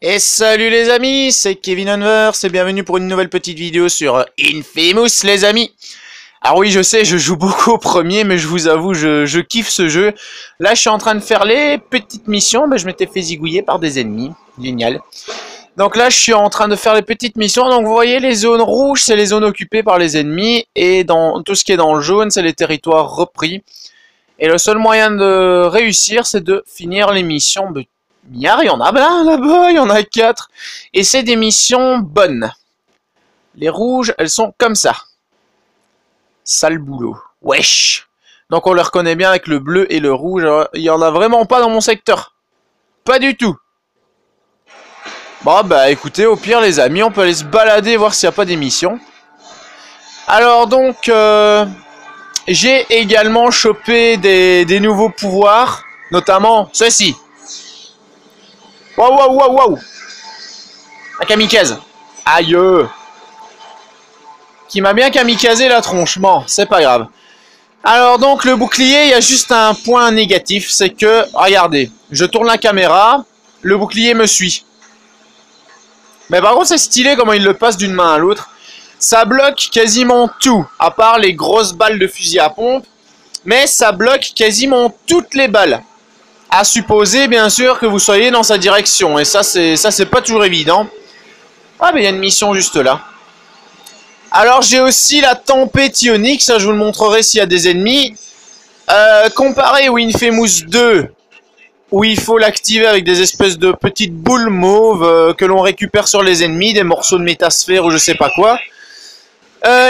Et salut les amis, c'est Kevin Unverse et bienvenue pour une nouvelle petite vidéo sur Infamous les amis. Alors oui je sais, je joue beaucoup au premier mais je vous avoue, je kiffe ce jeu. Là je suis en train de faire les petites missions, mais je m'étais fait zigouiller par des ennemis, génial. Donc là je suis en train de faire les petites missions, donc vous voyez les zones rouges c'est les zones occupées par les ennemis et dans tout ce qui est dans le jaune c'est les territoires repris. Et le seul moyen de réussir c'est de finir les missions. Il y en a plein là-bas, il y en a 4. Et c'est des missions bonnes. Les rouges, elles sont comme ça. Sale boulot. Wesh. Donc on les reconnaît bien avec le bleu et le rouge. Il y en a vraiment pas dans mon secteur. Pas du tout. Bon bah écoutez, au pire les amis, on peut aller se balader, voir s'il n'y a pas des missions. Alors donc, j'ai également chopé des nouveaux pouvoirs. Notamment ceci. Waouh, waouh, waouh, waouh. Un kamikaze. Aïe. Qui m'a bien kamikazé la tronche. Bon, c'est pas grave. Alors donc, le bouclier, il y a juste un point négatif. C'est que, regardez, je tourne la caméra, le bouclier me suit. Mais par contre, c'est stylé comment il le passe d'une main à l'autre. Ça bloque quasiment tout, à part les grosses balles de fusil à pompe. Mais ça bloque quasiment toutes les balles. À supposer, bien sûr, que vous soyez dans sa direction. Et ça, c'est pas toujours évident. Ah, mais il y a une mission juste là. Alors, j'ai aussi la tempête ionique. Ça, je vous le montrerai s'il y a des ennemis. Comparé au Infamous 2, où il faut l'activer avec des espèces de petites boules mauves que l'on récupère sur les ennemis, des morceaux de métasphère ou je sais pas quoi.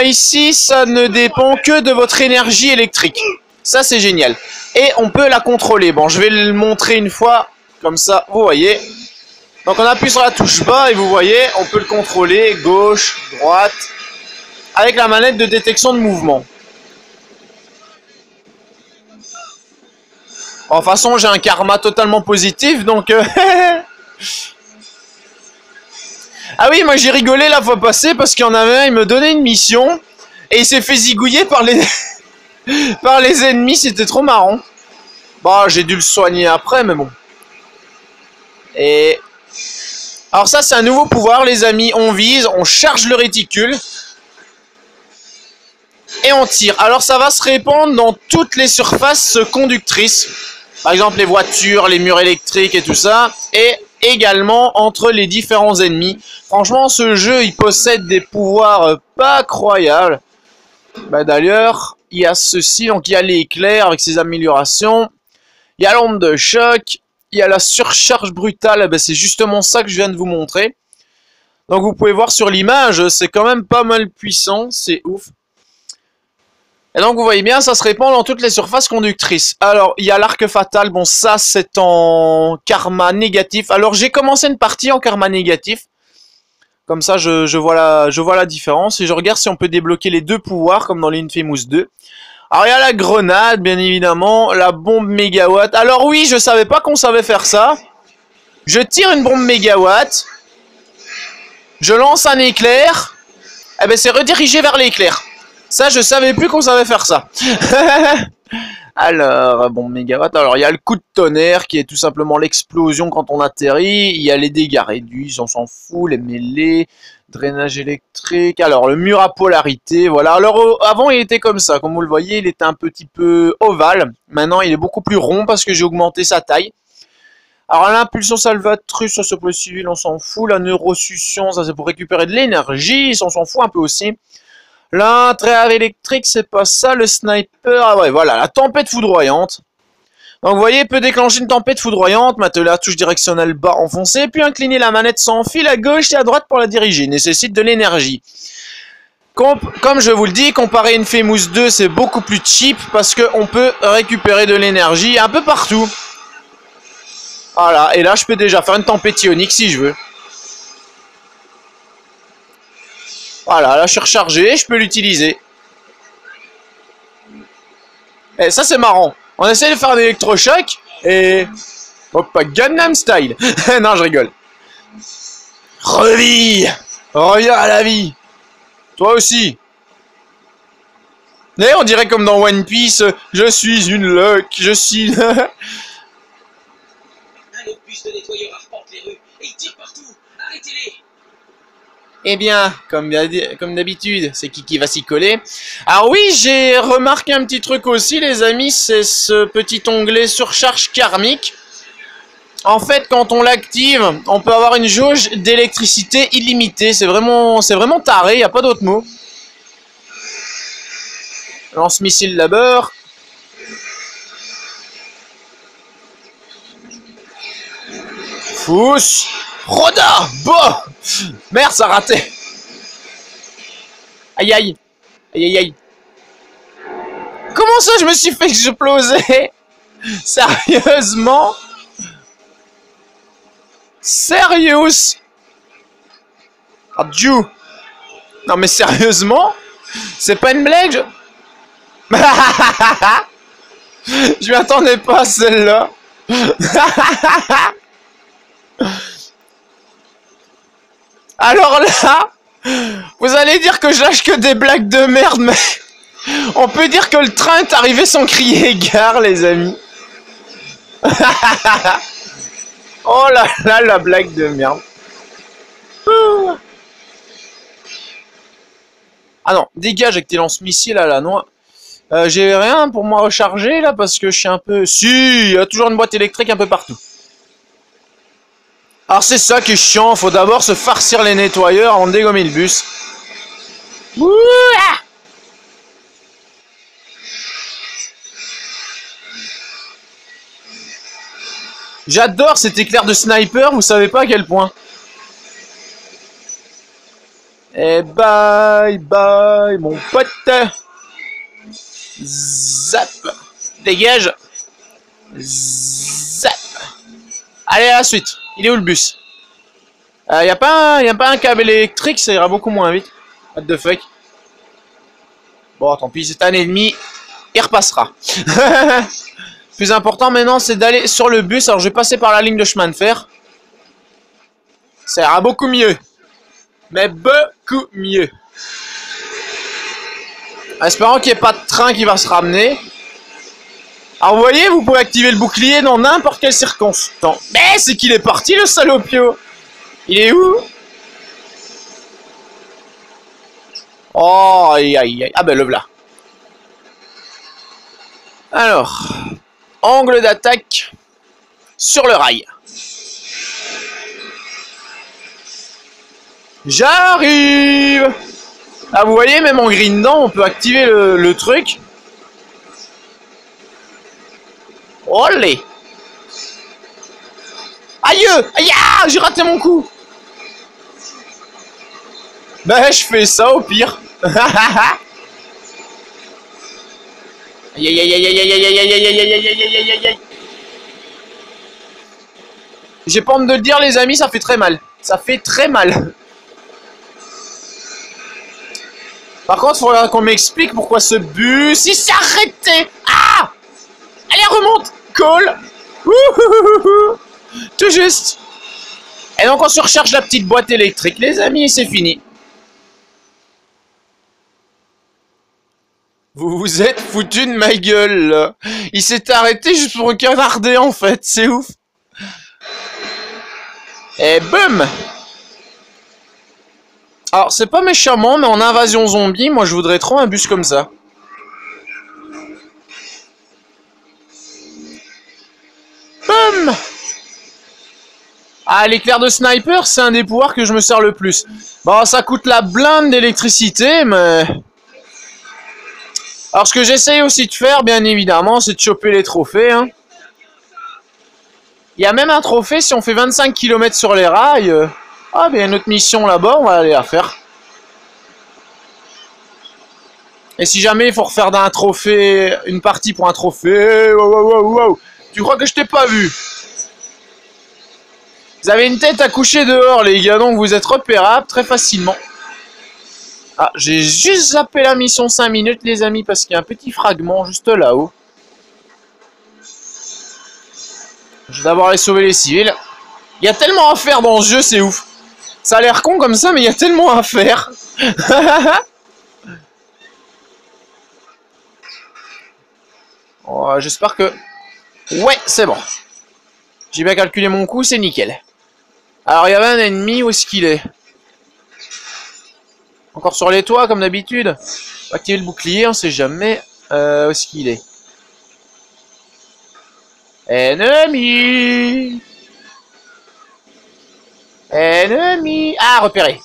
Ici, ça ne dépend que de votre énergie électrique. Ça, c'est génial. Et on peut la contrôler. Bon, je vais le montrer une fois. Comme ça, vous voyez. Donc, on appuie sur la touche bas et vous voyez, on peut le contrôler. Gauche, droite. Avec la manette de détection de mouvement. Bon, de toute façon, j'ai un karma totalement positif. Donc... Ah oui, moi j'ai rigolé la fois passée parce qu'il y en avait un, il me donnait une mission. Et il s'est fait zigouiller par les... par les ennemis, c'était trop marrant. Bah, j'ai dû le soigner après, mais bon. Et... alors ça, c'est un nouveau pouvoir, les amis. On vise, on charge le réticule. Et on tire. Alors ça va se répandre dans toutes les surfaces conductrices. Par exemple, les voitures, les murs électriques et tout ça. Et également entre les différents ennemis. Franchement, ce jeu, il possède des pouvoirs pas croyables. Bah, d'ailleurs... il y a ceci, donc il y a l'éclair avec ses améliorations. Il y a l'onde de choc. Il y a la surcharge brutale. Ben, c'est justement ça que je viens de vous montrer. Donc vous pouvez voir sur l'image, c'est quand même pas mal puissant. C'est ouf. Et donc vous voyez bien, ça se répand dans toutes les surfaces conductrices. Alors, il y a l'arc fatal. Bon, ça c'est en karma négatif. Alors j'ai commencé une partie en karma négatif. Comme ça, je vois la différence. Et je regarde si on peut débloquer les deux pouvoirs, comme dans l'Infamous 2. Alors, il y a la grenade, bien évidemment. La bombe mégawatt. Alors oui, je savais pas qu'on savait faire ça. Je tire une bombe mégawatt. Je lance un éclair. Eh ben, c'est redirigé vers l'éclair. Ça, je savais plus qu'on savait faire ça. Alors, bombe mégawatt. Alors, il y a le coup de tonnerre qui est tout simplement l'explosion quand on atterrit. Il y a les dégâts réduits, on s'en fout. Les mêlées, drainage électrique. Alors, le mur à polarité, voilà. Alors, avant, il était comme ça. Comme vous le voyez, il était un petit peu ovale. Maintenant, il est beaucoup plus rond parce que j'ai augmenté sa taille. Alors, l'impulsion salvatrice, ça c'est pour le civil, on s'en fout. La neurosuccion, ça c'est pour récupérer de l'énergie, on s'en fout un peu aussi. L'entrave électrique, c'est pas ça. Le sniper, ah ouais, voilà, la tempête foudroyante. Donc vous voyez, peut déclencher une tempête foudroyante, maintenez la touche directionnelle bas enfoncée, puis incliner la manette sans fil à gauche et à droite pour la diriger. Nécessite de l'énergie. Comme je vous le dis, comparé à Infamous 2, c'est beaucoup plus cheap parce qu'on peut récupérer de l'énergie un peu partout. Voilà, et là je peux déjà faire une tempête ionique si je veux. Voilà, là je suis rechargé, je peux l'utiliser. Et ça c'est marrant. On essaie de faire un électrochoc et... hop, Gangnam Style. Non, je rigole. Revis. Reviens à la vie. Toi aussi. Et on dirait comme dans One Piece, je suis une luck, je suis... bus de nettoyeurs arpentent les rues et ils tirent partout. Arrêtez-les. Eh bien, comme d'habitude, c'est qui va s'y coller. Alors oui, j'ai remarqué un petit truc aussi, les amis, c'est ce petit onglet surcharge karmique. En fait, quand on l'active, on peut avoir une jauge d'électricité illimitée. C'est vraiment taré, il n'y a pas d'autre mot. Lance-missile d'abord. Fousse. Roda. Bon. Merde, ça a raté. Aïe aïe. Aïe aïe aïe. Comment ça je me suis fait exploser? Sérieusement? Sérieux? Adieu. Non mais sérieusement? C'est pas une blague? Je m'y attendais pas à celle-là. Alors là, vous allez dire que je lâche que des blagues de merde, mais on peut dire que le train est arrivé sans crier gare, les amis. Oh là là, la blague de merde. Ah non, dégage avec tes lance-missiles à la noix. J'ai rien pour moi recharger là parce que je suis un peu... Si, il y a toujours une boîte électrique un peu partout. Alors c'est ça qui est chiant, faut d'abord se farcir les nettoyeurs avant de dégommer le bus. Ouah. J'adore cet éclair de sniper, vous savez pas à quel point. Et bye bye mon pote. Zap. Dégage. Zap. Allez à la suite. Il est où le bus? Y a pas un câble électrique, ça ira beaucoup moins vite. What the fuck. Bon tant pis, c'est un ennemi. Il repassera. Plus important maintenant c'est d'aller sur le bus. Alors je vais passer par la ligne de chemin de fer. Ça ira beaucoup mieux. Mais beaucoup mieux. Espérons qu'il n'y ait pas de train qui va se ramener. Alors vous voyez, vous pouvez activer le bouclier dans n'importe quelle circonstance. Mais c'est qu'il est parti le salopio. Il est où? Oh aïe aïe aïe. Ah ben le voilà. Alors, angle d'attaque sur le rail. J'arrive. Ah vous voyez, même en grindant, on peut activer le truc. Olé. Aïe. Aïe. J'ai raté mon coup. Ben je fais ça au pire. Aïe aïe aïe aïe aïe aïe aïe aïe aïe aïe aïe aïe aïe aïe aïe. J'ai pas honte de le dire les amis, ça fait très mal. Ça fait très mal. Par contre, il faudra qu'on m'explique pourquoi ce bus il s'est arrêté. Ah. Allez, remonte. Call. Tout juste. Et donc on surcharge la petite boîte électrique les amis et c'est fini. Vous vous êtes foutu de ma gueule là. Il s'est arrêté juste pour regarder en fait, c'est ouf. Et boum. Alors c'est pas méchamment mais en invasion zombie, moi je voudrais trop un bus comme ça. Boum. Ah l'éclair de sniper c'est un des pouvoirs que je me sers le plus. Bon ça coûte la blinde d'électricité mais... Alors ce que j'essaye aussi de faire, bien évidemment, c'est de choper les trophées. Hein. Il y a même un trophée si on fait 25 km sur les rails. Ah, ben il y a une autre mission là-bas, on va aller la faire. Et si jamais il faut refaire d'un trophée, une partie pour un trophée... Wow. Tu crois que je t'ai pas vu? Vous avez une tête à coucher dehors, les gars, donc vous êtes repérables très facilement. Ah, j'ai juste zappé la mission 5 minutes, les amis, parce qu'il y a un petit fragment juste là-haut. Je vais d'abord aller sauver les civils. Il y a tellement à faire dans ce jeu, c'est ouf. Ça a l'air con comme ça, mais il y a tellement à faire. Oh, j'espère que... Ouais, c'est bon. J'ai bien calculé mon coup, c'est nickel. Alors, il y avait un ennemi, où est-ce qu'il est? Encore sur les toits, comme d'habitude. Activer le bouclier, on sait jamais. Où est-ce qu'il est? Ennemi! Ennemi! Ah, repéré.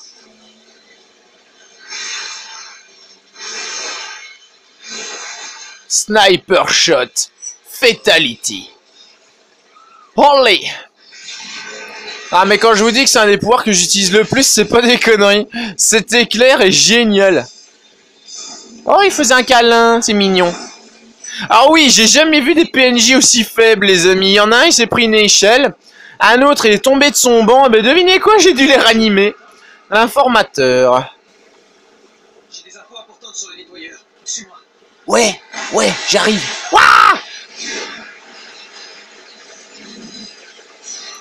Sniper shot. Fatality. Holy! Ah, mais quand je vous dis que c'est un des pouvoirs que j'utilise le plus, c'est pas des conneries. Cet éclair est génial. Oh, il faisait un câlin, c'est mignon. Ah oui, j'ai jamais vu des PNJ aussi faibles, les amis. Il y en a un, il s'est pris une échelle. Un autre, il est tombé de son banc. Et ben, devinez quoi, j'ai dû les ranimer. L'informateur. J'ai des infos importantes sur le nettoyeur. Suis-moi. Ouais, j'arrive. Ouah!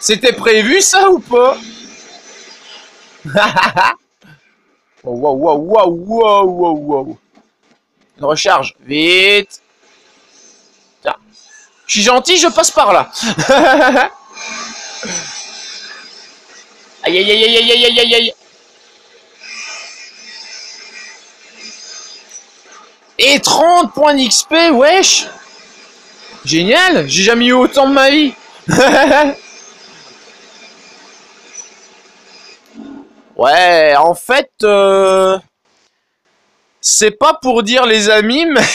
C'était prévu, ça, ou pas? Oh, wow. Une recharge. Vite. Tiens. Je suis gentil, je passe par là. Aïe. Et 30 points d'XP, wesh. Génial, j'ai jamais eu autant de ma vie. Ouais, en fait, c'est pas pour dire les amis, mais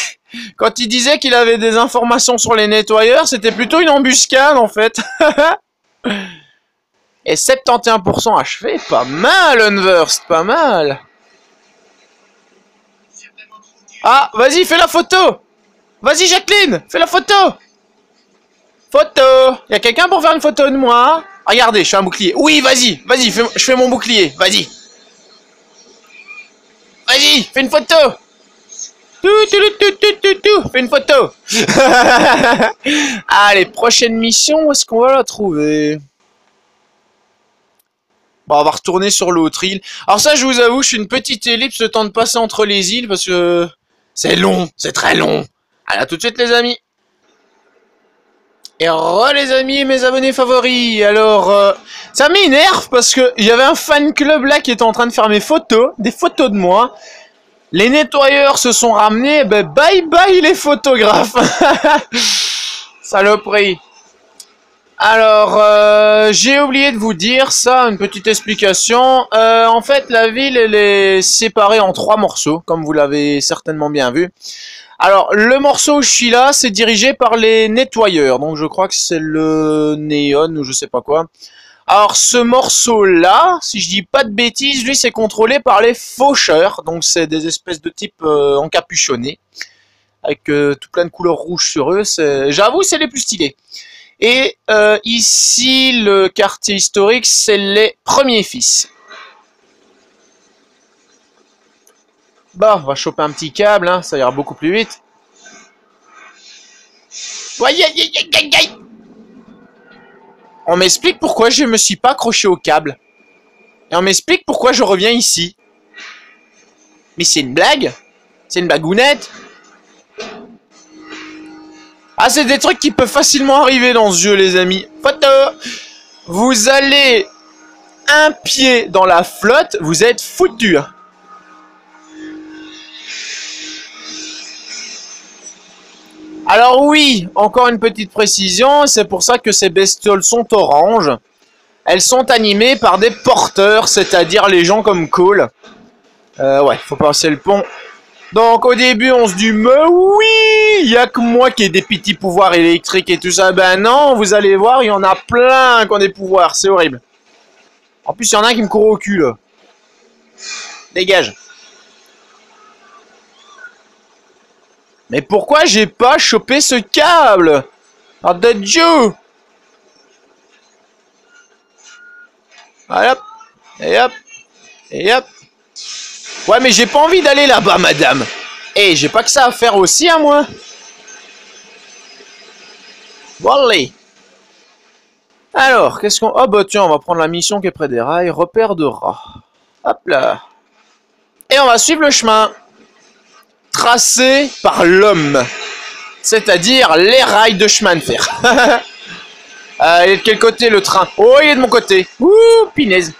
quand il disait qu'il avait des informations sur les nettoyeurs, c'était plutôt une embuscade en fait. Et 71% achevé, pas mal Unversed, pas mal. Ah, vas-y, fais la photo. Vas-y Jacqueline, fais la photo. Photo. Y'a quelqu'un pour faire une photo de moi? Regardez, je fais un bouclier. Oui, vas-y, je fais mon bouclier, vas-y. Vas-y, fais une photo. Fais une photo. Allez, prochaine mission, où est-ce qu'on va la trouver? Bon, on va retourner sur l'autre île. Alors ça, je vous avoue, je suis une petite ellipse le temps de passer entre les îles parce que c'est long, c'est très long. Allez, à tout de suite les amis. Et les amis et mes abonnés favoris. Alors, ça m'énerve parce que il y avait un fan club là qui était en train de faire mes photos, des photos de moi. Les nettoyeurs se sont ramenés, ben bye bye les photographes. Saloperie. Alors, j'ai oublié de vous dire ça, une petite explication. En fait, la ville, elle est séparée en 3 morceaux, comme vous l'avez certainement bien vu. Alors, le morceau où je suis là, c'est dirigé par les nettoyeurs. Donc, je crois que c'est le Néon ou je sais pas quoi. Alors, ce morceau-là, si je dis pas de bêtises, lui, c'est contrôlé par les faucheurs. Donc, c'est des espèces de types encapuchonnés. Avec tout plein de couleurs rouges sur eux. J'avoue, c'est les plus stylés. Et ici, le quartier historique, c'est les premiers fils. Bah, on va choper un petit câble, hein, ça ira beaucoup plus vite. On m'explique pourquoi je me suis pas accroché au câble. Et on m'explique pourquoi je reviens ici. Mais c'est une blague? C'est une blagounette? Ah, c'est des trucs qui peuvent facilement arriver dans ce jeu, les amis. Photo! Vous allez un pied dans la flotte, vous êtes foutus. Alors oui, encore une petite précision, c'est pour ça que ces bestioles sont oranges. Elles sont animées par des porteurs, c'est-à-dire les gens comme Cole. Ouais, faut passer le pont. Donc au début on se dit mais oui, il y a que moi qui ai des petits pouvoirs électriques et tout ça. Ben non, vous allez voir, il y en a plein qui ont des pouvoirs, c'est horrible. En plus il y en a un qui me court au cul là. Dégage. Mais pourquoi j'ai pas chopé ce câble? Oh de Dieu. Allez hop. Et hop. Et hop. Ouais mais j'ai pas envie d'aller là-bas madame. Eh j'ai pas que ça à faire aussi à moi. Wally. Alors qu'est-ce qu'on... Oh bah tiens on va prendre la mission qui est près des rails. Repère de rats. Hop là. Et on va suivre le chemin tracé par l'homme. C'est-à-dire les rails de chemin de fer. Il est de quel côté le train? Oh, il est de mon côté. Ouh, pinaise.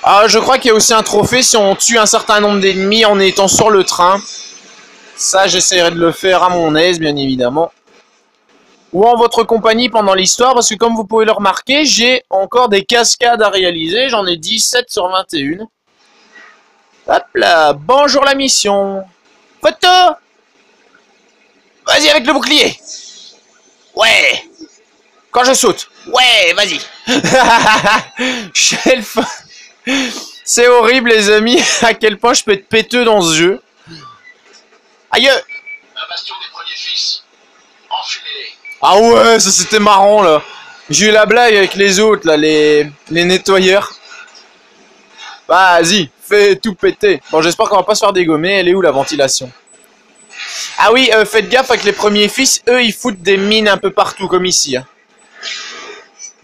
Ah, je crois qu'il y a aussi un trophée si on tue un certain nombre d'ennemis en étant sur le train. Ça, j'essaierai de le faire à mon aise, bien évidemment. Ou en votre compagnie pendant l'histoire, parce que comme vous pouvez le remarquer, j'ai encore des cascades à réaliser. J'en ai 17 sur 21. Hop là, bonjour la mission. Photo. Vas-y avec le bouclier. Ouais. Quand je saute. Ouais, vas-y. Shelf. C'est horrible les amis, à quel point je peux être péteux dans ce jeu. Aïe. Un bastion des premiers fils. Enfumez-les. Ah ouais, ça c'était marrant là. J'ai eu la blague avec les autres là, les nettoyeurs. Vas-y, fais tout péter. Bon, j'espère qu'on va pas se faire dégommer. Elle est où la ventilation? Ah oui, faites gaffe avec les premiers fils. Eux, ils foutent des mines un peu partout comme ici. Hein.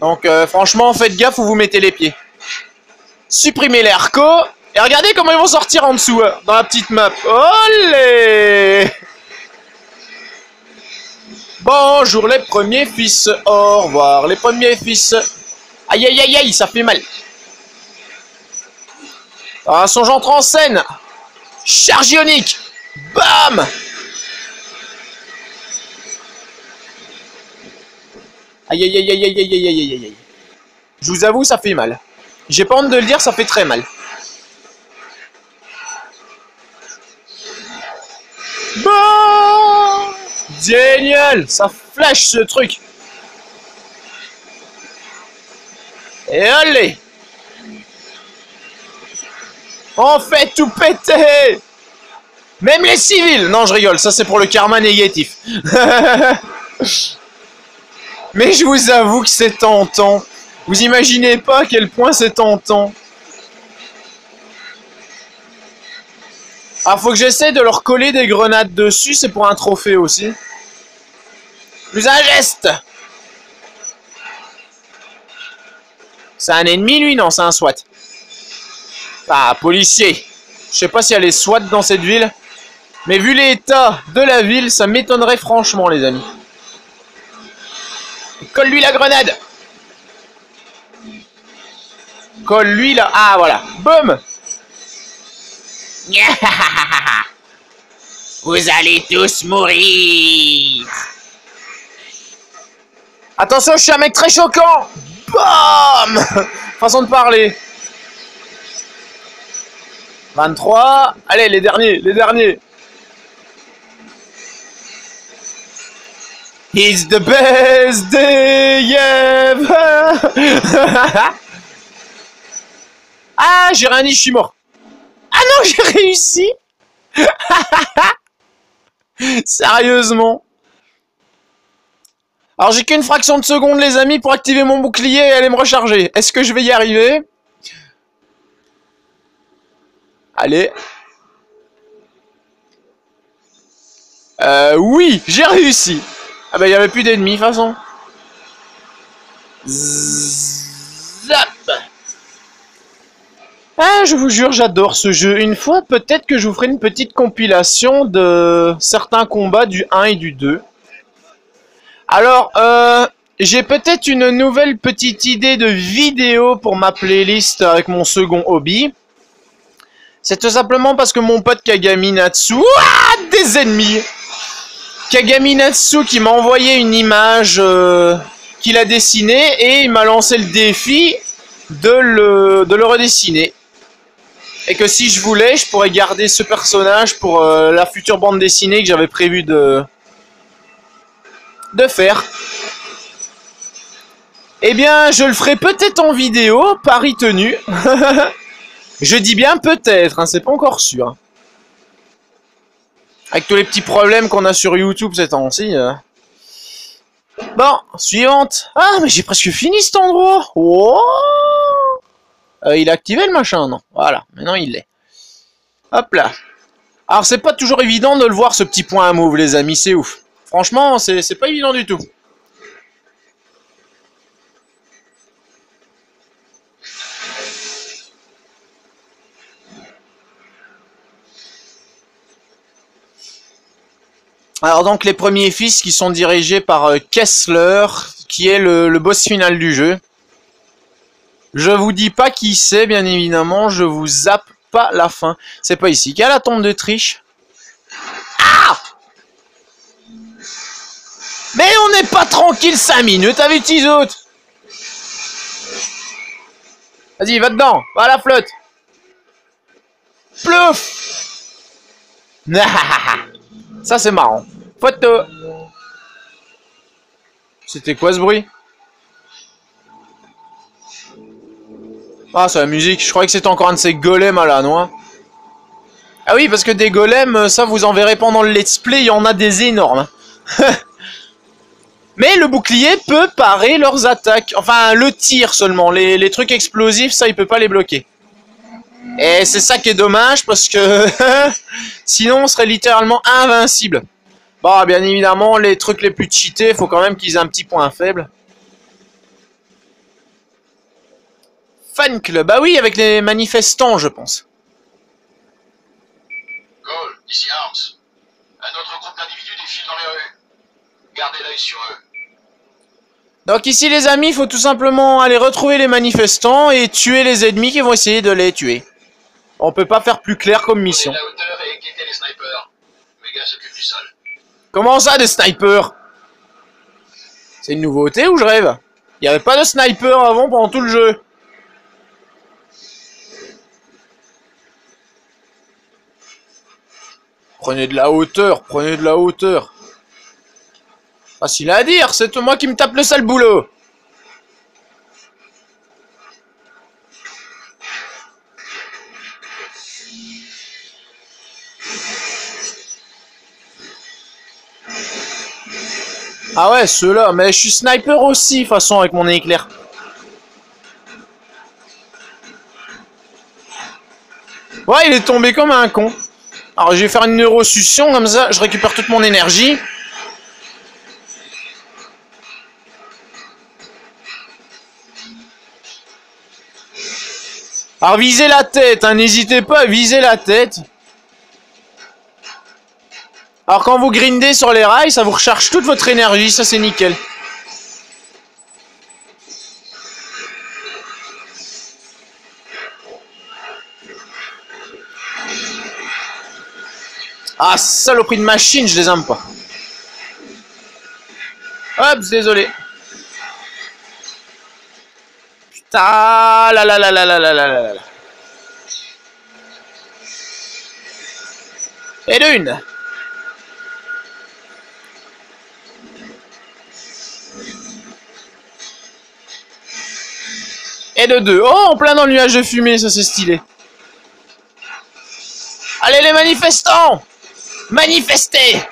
Donc franchement, faites gaffe où vous mettez les pieds. Supprimez les arcos. Et regardez comment ils vont sortir en dessous, hein, dans la petite map. Olé! Bonjour les premiers fils. Au revoir les premiers fils. Aïe aïe aïe aïe, ça fait mal. Ah, son j'entre en scène. Charge ionique. Bam! Aïe aïe aïe aïe aïe aïe aïe aïe aïe. Je vous avoue, ça fait mal. J'ai pas honte de le dire, ça fait très mal. Bon, génial, ça flash ce truc. Et allez, on fait tout péter. Même les civils. Non, je rigole, ça c'est pour le karma négatif. Mais je vous avoue que c'est tentant. Vous imaginez pas à quel point c'est tentant. Ah, faut que j'essaie de leur coller des grenades dessus, c'est pour un trophée aussi. Plus un geste. C'est un ennemi lui? Non, c'est un SWAT. Ah, policier. Je sais pas s'il y a les SWAT dans cette ville. Mais vu l'état de la ville, ça m'étonnerait franchement les amis. Colle-lui la grenade. Colle-lui la... Ah voilà. Boum. Vous allez tous mourir. Attention, je suis un mec très choquant. Bam. Façon de parler. 23. Allez, les derniers, les derniers. It's the best day ever. Ah, j'ai rien dit, je suis mort. Ah non, j'ai réussi. Sérieusement. Alors j'ai qu'une fraction de seconde les amis pour activer mon bouclier et aller me recharger. Est-ce que je vais y arriver? Allez. Oui, j'ai réussi. Ah bah il n'y avait plus d'ennemis de toute façon. Zap. Ah, je vous jure, j'adore ce jeu. Une fois, peut-être que je vous ferai une petite compilation de certains combats du 1 et du 2. Alors, j'ai peut-être une nouvelle petite idée de vidéo pour ma playlist avec mon second hobby. C'est tout simplement parce que mon pote Kagami Natsu... Ah, des ennemis! Kagami Natsu qui m'a envoyé une image qu'il a dessinée et il m'a lancé le défi de le redessiner. Et que si je voulais, je pourrais garder ce personnage pour la future bande dessinée que j'avais prévu de faire. Eh bien, je le ferai peut-être en vidéo, pari tenu. Je dis bien peut-être, hein, c'est pas encore sûr. Avec tous les petits problèmes qu'on a sur YouTube ces temps-ci. Bon, suivante. Ah, mais j'ai presque fini cet endroit. Oh, il a activé le machin, non? Voilà, maintenant il l'est. Hop là. Alors, c'est pas toujours évident de le voir, ce petit point à move, les amis, c'est ouf. Franchement, c'est pas évident du tout. Alors donc les premiers fils qui sont dirigés par Kessler, qui est le boss final du jeu. Je vous dis pas qui c'est, bien évidemment, je vous zappe pas la fin. C'est pas ici qu'il y a la tombe de Triche. Ah! Mais on n'est pas tranquille 5 minutes avec tes autres. Vas-y, va dedans, va à la flotte. Plouf. Ça c'est marrant. Photo. C'était quoi ce bruit? Ah, c'est la musique. Je croyais que c'était encore un de ces golems à la noix. Ah oui, parce que des golems, ça vous en verrez pendant le let's play, il y en a des énormes. Mais le bouclier peut parer leurs attaques. Enfin, le tir seulement. Les trucs explosifs, ça, il peut pas les bloquer. Et c'est ça qui est dommage, parce que sinon, on serait littéralement invincible. Bon, bien évidemment, les trucs les plus cheatés, faut quand même qu'ils aient un petit point faible. Fan club, bah oui, avec les manifestants, je pense. Cole, ici Arms. Un autre groupe d'individus défile dans les rues. Gardez l'œil sur eux. Donc ici, les amis, il faut tout simplement aller retrouver les manifestants et tuer les ennemis qui vont essayer de les tuer. On peut pas faire plus clair comme mission. Prenez la hauteur et inquiétez les snipers. Mes gars s'occupent du sol. Comment ça, des snipers? C'est une nouveauté ou je rêve? Il n'y avait pas de sniper avant pendant tout le jeu. Prenez de la hauteur, prenez de la hauteur. Facile à dire, c'est moi qui me tape le sale boulot. Ah ouais, ceux-là, mais je suis sniper aussi, de toute façon, avec mon éclair. Ouais, il est tombé comme un con. Alors, je vais faire une neurosuccion, comme ça, je récupère toute mon énergie. Alors, visez la tête, hein, n'hésitez pas à viser la tête. Alors, quand vous grindez sur les rails, ça vous recharge toute votre énergie, ça c'est nickel. Ah, saloperie de machine, je les aime pas. Hop, désolé. Putain, là là là là là là là là là. Et d'une. Et de deux. Oh, en plein dans le nuage de fumée, ça c'est stylé. Allez les manifestants! Manifestez!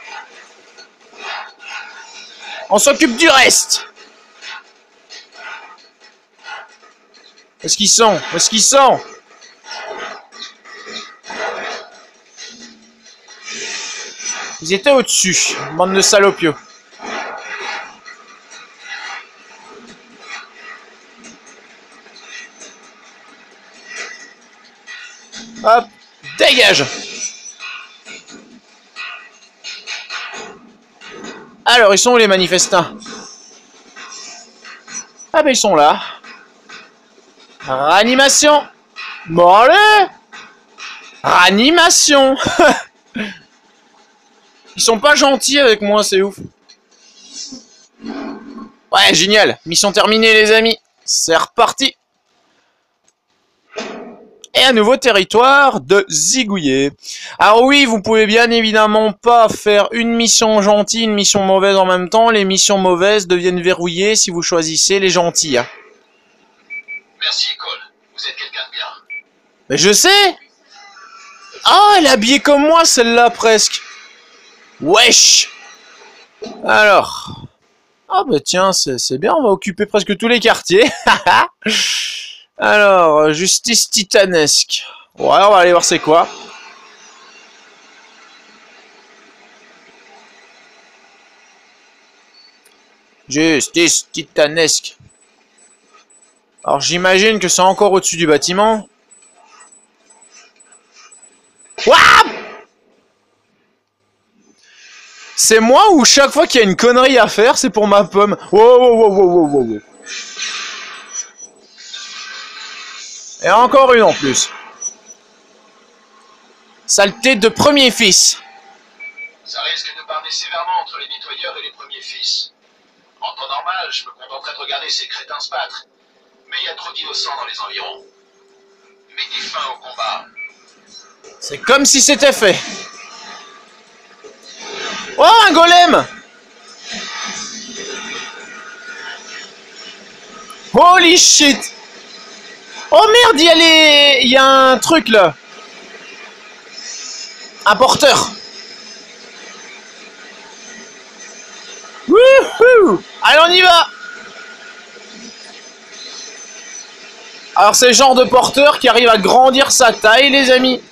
On s'occupe du reste. Où est-ce qu'ils sont? Où est-ce qu'ils sont? Ils étaient au-dessus, bande de salopios. Hop, dégage! Alors, ils sont où les manifestants? Ah ben ils sont là. Ranimation! Bon allez! Ranimation! Ils sont pas gentils avec moi, c'est ouf. Ouais, génial. Mission terminée, les amis. C'est reparti. Et un nouveau territoire de zigouiller. Alors oui, vous pouvez bien évidemment pas faire une mission gentille, une mission mauvaise en même temps. Les missions mauvaises deviennent verrouillées si vous choisissez les gentilles. Merci, Cole. Vous êtes quelqu'un de bien. Mais je sais. Ah, elle est habillée comme moi, celle-là, presque. Wesh. Alors. Ah bah tiens, c'est bien, on va occuper presque tous les quartiers. Alors, justice titanesque. Ouais, on va aller voir c'est quoi. Justice titanesque. Alors j'imagine que c'est encore au-dessus du bâtiment. Wouah! C'est moi ou chaque fois qu'il y a une connerie à faire, c'est pour ma pomme. Wow, wow, wow, wow, wow, wow. Et encore une en plus. Saleté de premier fils. Ça risque de barder sévèrement entre les nettoyeurs et les premiers fils. En temps normal, je me contenterais de regarder ces crétins se battre. Mais il y a trop d'innocents dans les environs. Mettez fin au combat. C'est comme si c'était fait. Oh, un golem! Holy shit! Oh merde, il y a un truc là. Un porteur. Wouhou! Allez, on y va! Alors c'est le genre de porteur qui arrive à grandir sa taille, les amis.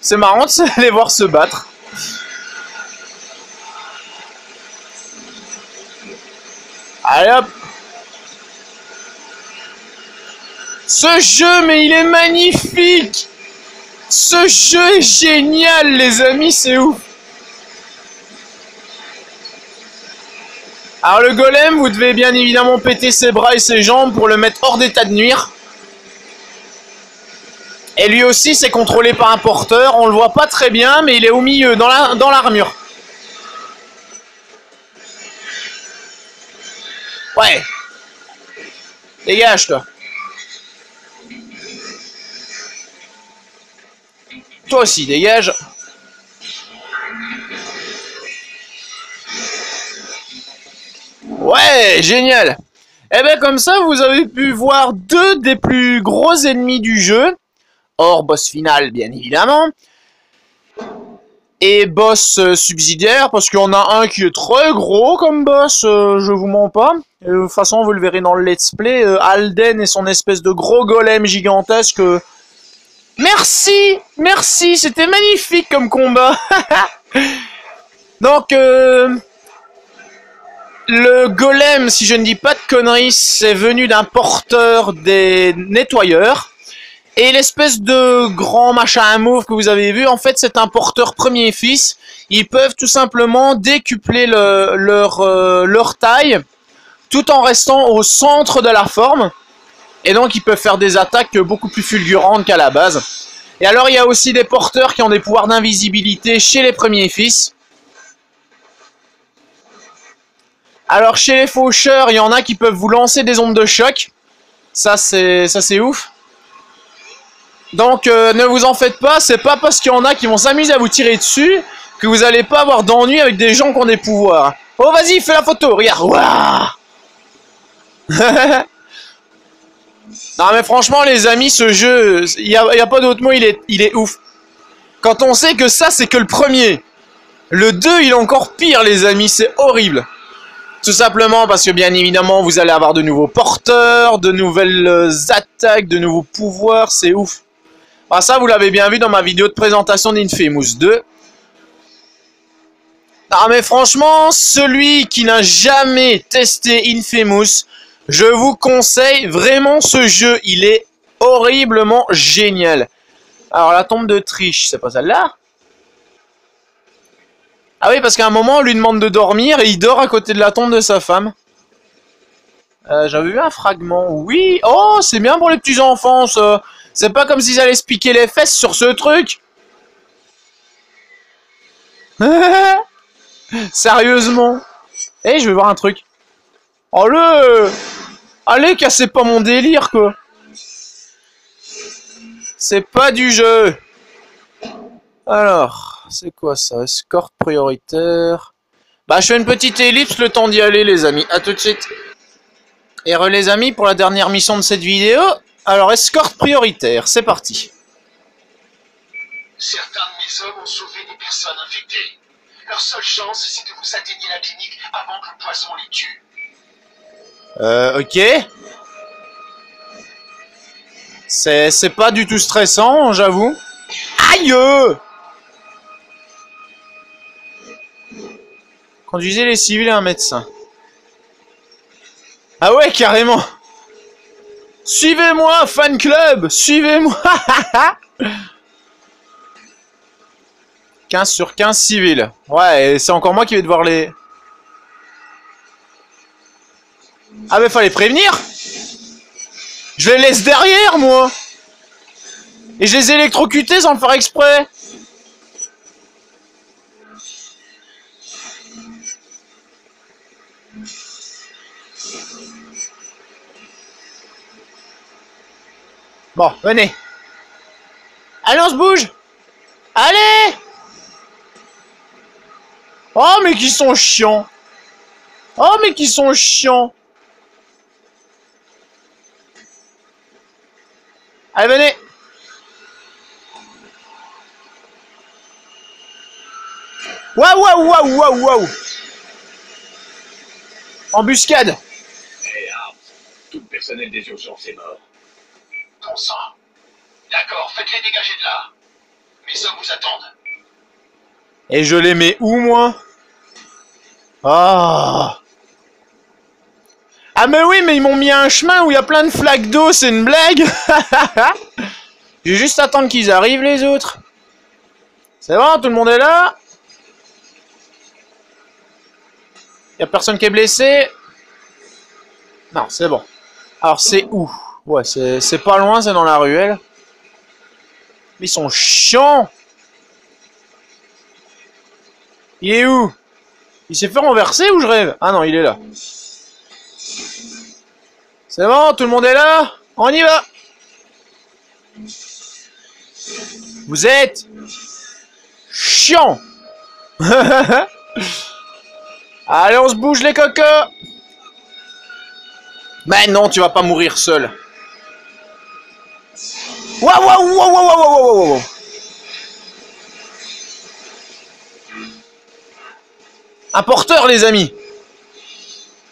C'est marrant de les voir se battre. Allez hop! Ce jeu, mais il est magnifique! Ce jeu est génial, les amis, c'est ouf! Alors le golem, vous devez bien évidemment péter ses bras et ses jambes pour le mettre hors d'état de nuire. Et lui aussi, c'est contrôlé par un porteur. On le voit pas très bien, mais il est au milieu, dans l'armure. Ouais. Dégage, toi. Toi aussi, dégage. Ouais, génial. Et bien comme ça, vous avez pu voir deux des plus gros ennemis du jeu. Hors boss final, bien évidemment. Et boss subsidiaire, parce qu'il y en a un qui est très gros comme boss, je vous mens pas. De toute façon, vous le verrez dans le let's play. Alden et son espèce de gros golem gigantesque. Merci, merci, c'était magnifique comme combat. Donc, le golem, si je ne dis pas de conneries, c'est venu d'un porteur des nettoyeurs. Et l'espèce de grand machin à mauve que vous avez vu, en fait, c'est un porteur premier fils. Ils peuvent tout simplement décupler leur taille, tout en restant au centre de la forme. Et donc, ils peuvent faire des attaques beaucoup plus fulgurantes qu'à la base. Et alors, il y a aussi des porteurs qui ont des pouvoirs d'invisibilité chez les premiers fils. Alors, chez les faucheurs, il y en a qui peuvent vous lancer des ondes de choc. Ça, c'est ouf. Donc, ne vous en faites pas. C'est pas parce qu'il y en a qui vont s'amuser à vous tirer dessus que vous n'allez pas avoir d'ennui avec des gens qui ont des pouvoirs. Oh, vas-y, fais la photo. Regarde. Waouh. Non mais franchement les amis, ce jeu, il y a pas d'autre mot, il est ouf. Quand on sait que ça c'est que le premier. Le 2 il est encore pire les amis, c'est horrible. Tout simplement parce que bien évidemment vous allez avoir de nouveaux porteurs, de nouvelles attaques, de nouveaux pouvoirs, c'est ouf. Ah, ça vous l'avez bien vu dans ma vidéo de présentation d'Infamous 2. Non mais franchement, celui qui n'a jamais testé Infamous, je vous conseille vraiment ce jeu, il est horriblement génial. Alors la tombe de Trish, c'est pas celle-là? Ah oui, parce qu'à un moment on lui demande de dormir et il dort à côté de la tombe de sa femme. J'avais vu un fragment, oui. Oh, c'est bien pour les petits enfants ça. C'est pas comme s'ils allaient se piquer les fesses sur ce truc. Sérieusement. Eh, je vais voir un truc. Oh le... Allez, cassez pas mon délire, quoi. C'est pas du jeu. Alors, c'est quoi ça? Escorte prioritaire. Bah, je fais une petite ellipse le temps d'y aller, les amis. À tout de suite. Et les amis, pour la dernière mission de cette vidéo. Alors, escorte prioritaire, c'est parti. Certains de mes hommes ont sauvé des personnes infectées. Leur seule chance, c'est que vous atteigniez la clinique avant que le poison les tue. Ok. C'est pas du tout stressant, j'avoue. Aïe! Conduisez les civils et un médecin. Ah ouais, carrément. Suivez-moi, fan club. Suivez-moi. 15 sur 15 civils. Ouais, et c'est encore moi qui vais devoir les... Ah mais fallait prévenir. Je les laisse derrière, moi. Et je les ai électrocutés sans le faire exprès. Bon, venez. Allez, on se bouge. Allez. Oh, mais qui sont chiants. Oh, mais qui sont chiants. Allez, venez. Waouh, waouh, waouh, waouh, waouh. Embuscade. Hé, Arms, tout le personnel des urgences est mort. Bon sang. D'accord, faites-les dégager de là. Mes hommes vous attendent. Et je les mets où, moi? Ah. Ah mais oui, mais ils m'ont mis un chemin où il y a plein de flaques d'eau, c'est une blague. Je vais juste attendre qu'ils arrivent, les autres. C'est bon, tout le monde est là? Y a personne qui est blessé? Non, c'est bon. Alors, c'est où? Ouais, c'est pas loin, c'est dans la ruelle. Ils sont chiants. Il est où? Il s'est fait renverser ou je rêve? Ah non, il est là. C'est bon, tout le monde est là? On y va. Vous êtes chiant. Allez, on se bouge les cocos. Mais non, tu vas pas mourir seul. Waouh, waouh, waouh, waouh, waouh, waouh, waouh. Un porteur, les amis.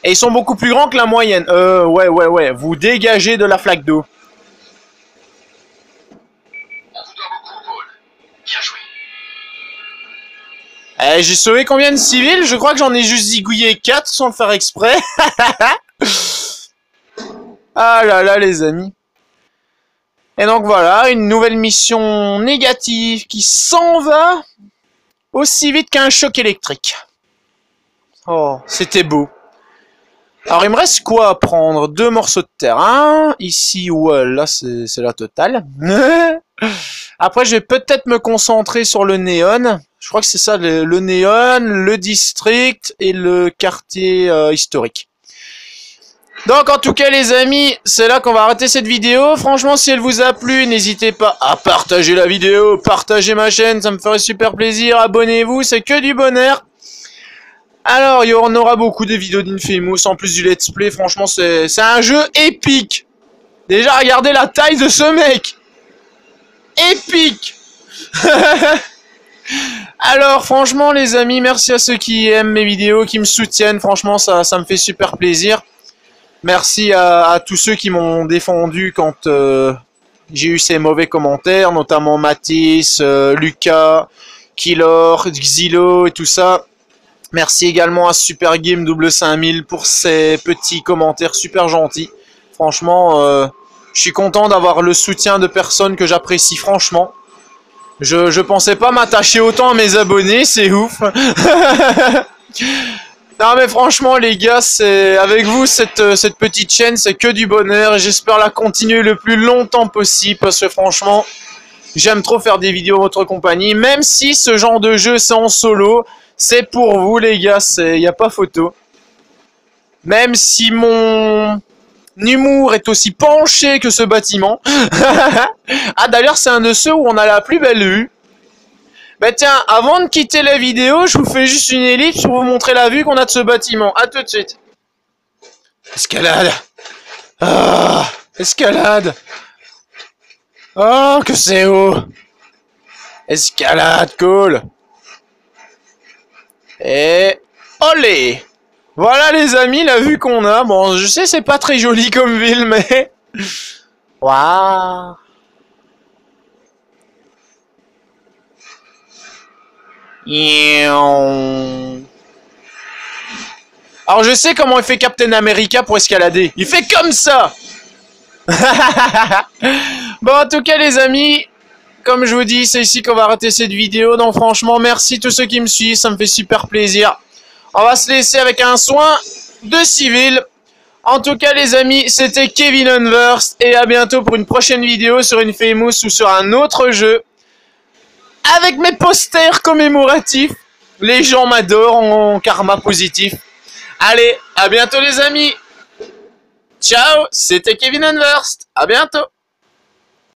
Et ils sont beaucoup plus grands que la moyenne. Ouais. Vous dégagez de la flaque d'eau. On vous doit beaucoup, Paul. Bien joué. Eh, j'ai sauvé combien de civils? Je crois que j'en ai juste zigouillé 4 sans le faire exprès. Ah là là, les amis. Et donc voilà, une nouvelle mission négative qui s'en va aussi vite qu'un choc électrique. Oh, c'était beau. Alors, il me reste quoi à prendre? 2 morceaux de terrain. Ici, ouais, là, c'est la totale. Après, je vais peut-être me concentrer sur le néon. Je crois que c'est ça, le néon, le district et le quartier historique. Donc, en tout cas, les amis, c'est là qu'on va arrêter cette vidéo. Franchement, si elle vous a plu, n'hésitez pas à partager la vidéo, partager ma chaîne, ça me ferait super plaisir. Abonnez-vous, c'est que du bonheur. Alors, il y en aura beaucoup de vidéos d'Infamous, en plus du let's play. Franchement, c'est un jeu épique. Déjà, regardez la taille de ce mec. Épique. Alors, franchement, les amis, merci à ceux qui aiment mes vidéos, qui me soutiennent. Franchement, ça me fait super plaisir. Merci à tous ceux qui m'ont défendu quand j'ai eu ces mauvais commentaires, notamment Mathis, Lucas, Killor, Xilo et tout ça. Merci également à Super Game 5000 pour ses petits commentaires super gentils. Franchement, je suis content d'avoir le soutien de personnes que j'apprécie franchement. Je pensais pas m'attacher autant à mes abonnés, c'est ouf. Non mais franchement les gars, c'est avec vous cette petite chaîne, c'est que du bonheur et j'espère la continuer le plus longtemps possible parce que franchement, j'aime trop faire des vidéos en votre compagnie, même si ce genre de jeu c'est en solo, c'est pour vous les gars, y a pas photo. Même si mon humour est aussi penché que ce bâtiment. Ah d'ailleurs c'est un de ceux où on a la plus belle vue. Bah tiens, avant de quitter la vidéo, je vous fais juste une ellipse pour vous montrer la vue qu'on a de ce bâtiment. A tout de suite. Escalade. Ah, escalade. Oh, que c'est haut. Escalade, cool. Et... olé. Voilà les amis, la vue qu'on a. Bon, je sais, c'est pas très joli comme ville, mais... waouh. Alors je sais comment il fait Captain America pour escalader. Il fait comme ça. Bon en tout cas les amis, comme je vous dis, c'est ici qu'on va arrêter cette vidéo. Donc franchement, merci tous ceux qui me suivent, ça me fait super plaisir. On va se laisser avec un soin de civil. En tout cas les amis, c'était Kevin Unversed et à bientôt pour une prochaine vidéo sur Infamous ou sur un autre jeu. Avec mes posters commémoratifs. Les gens m'adorent en karma positif. Allez, à bientôt les amis. Ciao, c'était Kevin Unversed. À bientôt.